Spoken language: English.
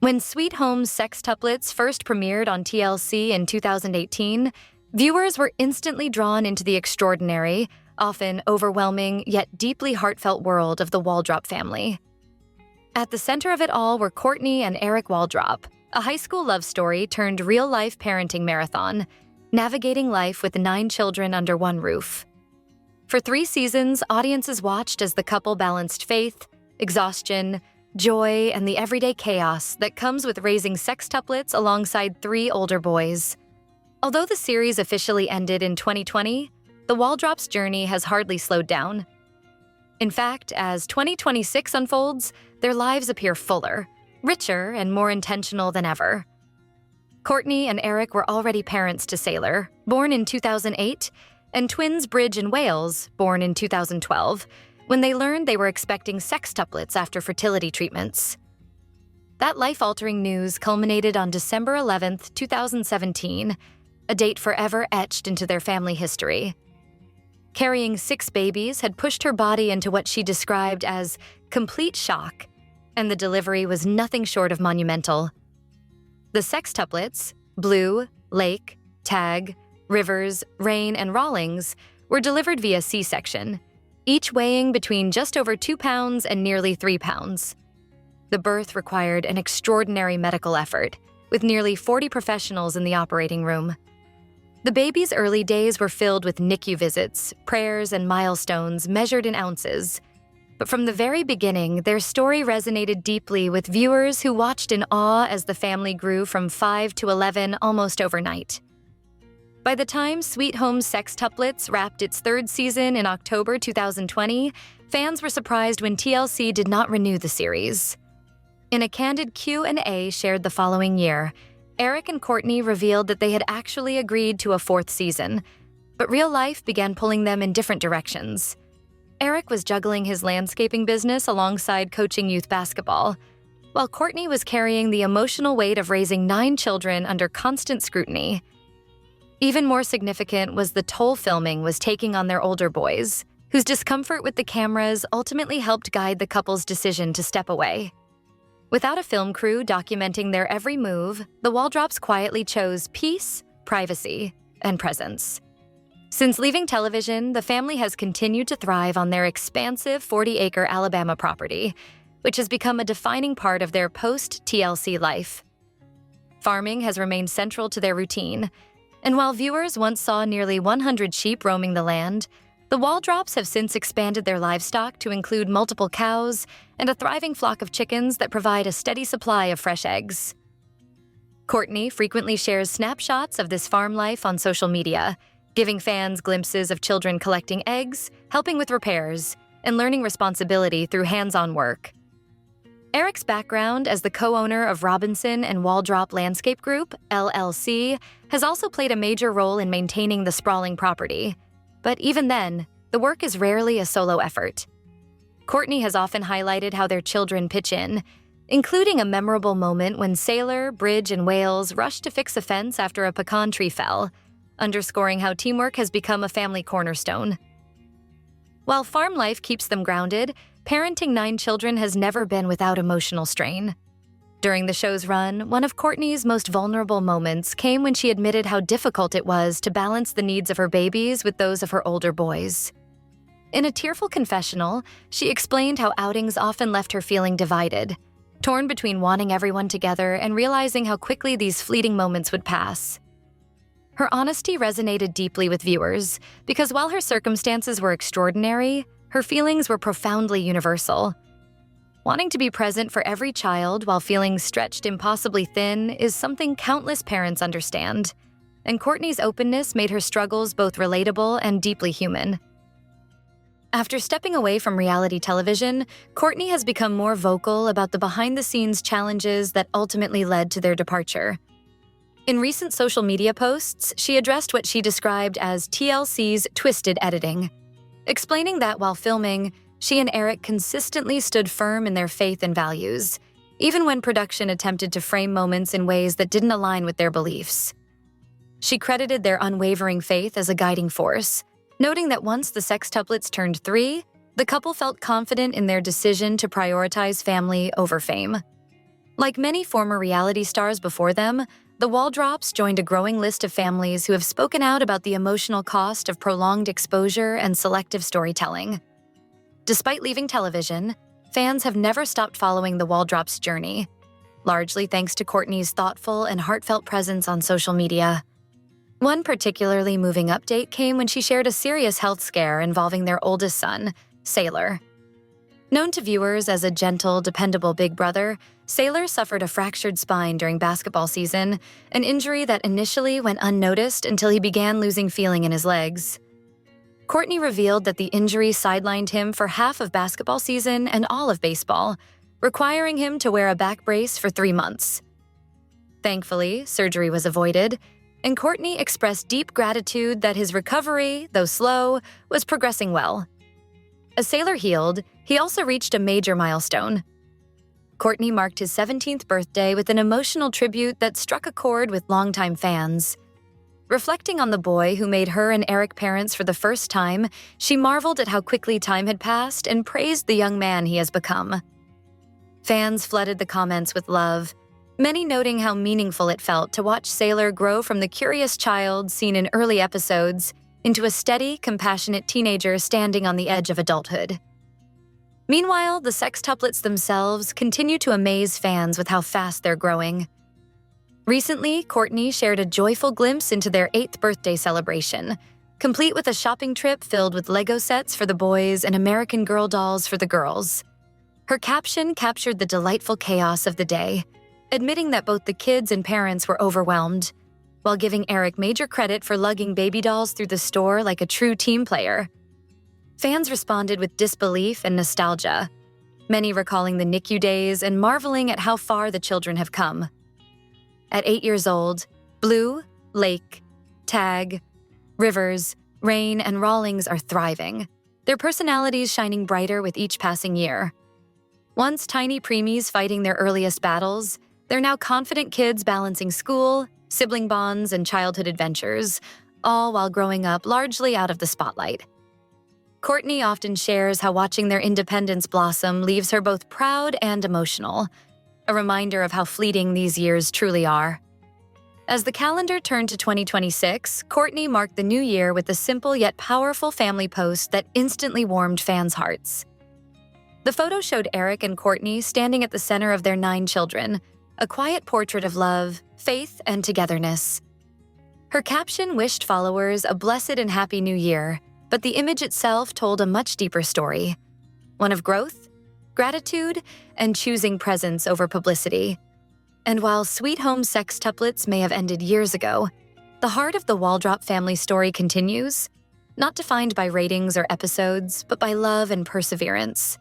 When Sweet Home Sextuplets first premiered on TLC in 2018, viewers were instantly drawn into the extraordinary, often overwhelming yet deeply heartfelt world of the Waldrop family. At the center of it all were Courtney and Eric Waldrop, a high school love story turned real-life parenting marathon, navigating life with 9 children under one roof. For 3 seasons, audiences watched as the couple balanced faith, exhaustion, joy, and the everyday chaos that comes with raising sextuplets alongside 3 older boys. Although the series officially ended in 2020, the Waldrops' journey has hardly slowed down. In fact, as 2026 unfolds, their lives appear fuller, richer, and more intentional than ever. Courtney and Eric were already parents to Sailor, born in 2008, and twins Bridge and Wales, born in 2012, when they learned they were expecting sextuplets after fertility treatments. That life-altering news culminated on December 11, 2017, a date forever etched into their family history. Carrying 6 babies had pushed her body into what she described as complete shock, and the delivery was nothing short of monumental. The sextuplets, Blue, Lake, Tag, Rivers, Rain, and Rawlings, were delivered via C-section, each weighing between just over 2 pounds and nearly 3 pounds. The birth required an extraordinary medical effort, with nearly 40 professionals in the operating room. The baby's early days were filled with NICU visits, prayers, and milestones measured in ounces. But from the very beginning, their story resonated deeply with viewers who watched in awe as the family grew from 5 to 11 almost overnight. By the time Sweet Home Sextuplets wrapped its 3rd season in October 2020, fans were surprised when TLC did not renew the series. In a candid Q&A shared the following year, Eric and Courtney revealed that they had actually agreed to a 4th season, but real life began pulling them in different directions. Eric was juggling his landscaping business alongside coaching youth basketball, while Courtney was carrying the emotional weight of raising 9 children under constant scrutiny. Even more significant was the toll filming was taking on their older boys, whose discomfort with the cameras ultimately helped guide the couple's decision to step away. Without a film crew documenting their every move, the Waldrops quietly chose peace, privacy, and presence. Since leaving television, the family has continued to thrive on their expansive 40-acre Alabama property, which has become a defining part of their post-TLC life. Farming has remained central to their routine, and while viewers once saw nearly 100 sheep roaming the land, the Waldrops have since expanded their livestock to include multiple cows and a thriving flock of chickens that provide a steady supply of fresh eggs. Courtney frequently shares snapshots of this farm life on social media, giving fans glimpses of children collecting eggs, helping with repairs, and learning responsibility through hands-on work. Eric's background as the co-owner of Robinson and Waldrop Landscape Group, LLC, has also played a major role in maintaining the sprawling property. But even then, the work is rarely a solo effort. Courtney has often highlighted how their children pitch in, including a memorable moment when Sailor, Bridge, and Wales rushed to fix a fence after a pecan tree fell, underscoring how teamwork has become a family cornerstone. While farm life keeps them grounded, parenting 9 children has never been without emotional strain. During the show's run, one of Courtney's most vulnerable moments came when she admitted how difficult it was to balance the needs of her babies with those of her older boys. In a tearful confessional, she explained how outings often left her feeling divided, torn between wanting everyone together and realizing how quickly these fleeting moments would pass. Her honesty resonated deeply with viewers because while her circumstances were extraordinary, her feelings were profoundly universal. Wanting to be present for every child while feeling stretched impossibly thin is something countless parents understand, and Courtney's openness made her struggles both relatable and deeply human. After stepping away from reality television, Courtney has become more vocal about the behind-the-scenes challenges that ultimately led to their departure. In recent social media posts, she addressed what she described as TLC's twisted editing, explaining that while filming, she and Eric consistently stood firm in their faith and values, even when production attempted to frame moments in ways that didn't align with their beliefs. She credited their unwavering faith as a guiding force, noting that once the sextuplets turned 3, the couple felt confident in their decision to prioritize family over fame. Like many former reality stars before them, the Waldrops joined a growing list of families who have spoken out about the emotional cost of prolonged exposure and selective storytelling. Despite leaving television, fans have never stopped following the Waldrops' journey, largely thanks to Courtney's thoughtful and heartfelt presence on social media. One particularly moving update came when she shared a serious health scare involving their oldest son, Sailor. Known to viewers as a gentle, dependable big brother, Sailor suffered a fractured spine during basketball season, an injury that initially went unnoticed until he began losing feeling in his legs. Courtney revealed that the injury sidelined him for half of basketball season and all of baseball, requiring him to wear a back brace for 3 months. Thankfully, surgery was avoided, and Courtney expressed deep gratitude that his recovery, though slow, was progressing well. As Sailor healed, he also reached a major milestone. Courtney marked his 17th birthday with an emotional tribute that struck a chord with longtime fans. Reflecting on the boy who made her and Eric parents for the first time, she marveled at how quickly time had passed and praised the young man he has become. Fans flooded the comments with love, many noting how meaningful it felt to watch Sailor grow from the curious child seen in early episodes into a steady, compassionate teenager standing on the edge of adulthood. Meanwhile, the sextuplets themselves continue to amaze fans with how fast they're growing. Recently, Courtney shared a joyful glimpse into their 8th birthday celebration, complete with a shopping trip filled with Lego sets for the boys and American Girl dolls for the girls. Her caption captured the delightful chaos of the day, admitting that both the kids and parents were overwhelmed, while giving Eric major credit for lugging baby dolls through the store like a true team player. Fans responded with disbelief and nostalgia, many recalling the NICU days and marveling at how far the children have come. At 8 years old, Blue, Lake, Tag, Rivers, Rain, and Rawlings are thriving, their personalities shining brighter with each passing year. Once tiny preemies fighting their earliest battles, they're now confident kids balancing school, sibling bonds, and childhood adventures, all while growing up largely out of the spotlight. Courtney often shares how watching their independence blossom leaves her both proud and emotional, a reminder of how fleeting these years truly are. As the calendar turned to 2026, Courtney marked the new year with a simple yet powerful family post that instantly warmed fans' hearts. The photo showed Eric and Courtney standing at the center of their 9 children, a quiet portrait of love, faith, and togetherness. Her caption wished followers a blessed and happy new year, but the image itself told a much deeper story, one of growth, gratitude, and choosing presence over publicity. And while Sweet Home Sextuplets may have ended years ago, the heart of the Waldrop family story continues, not defined by ratings or episodes, but by love and perseverance.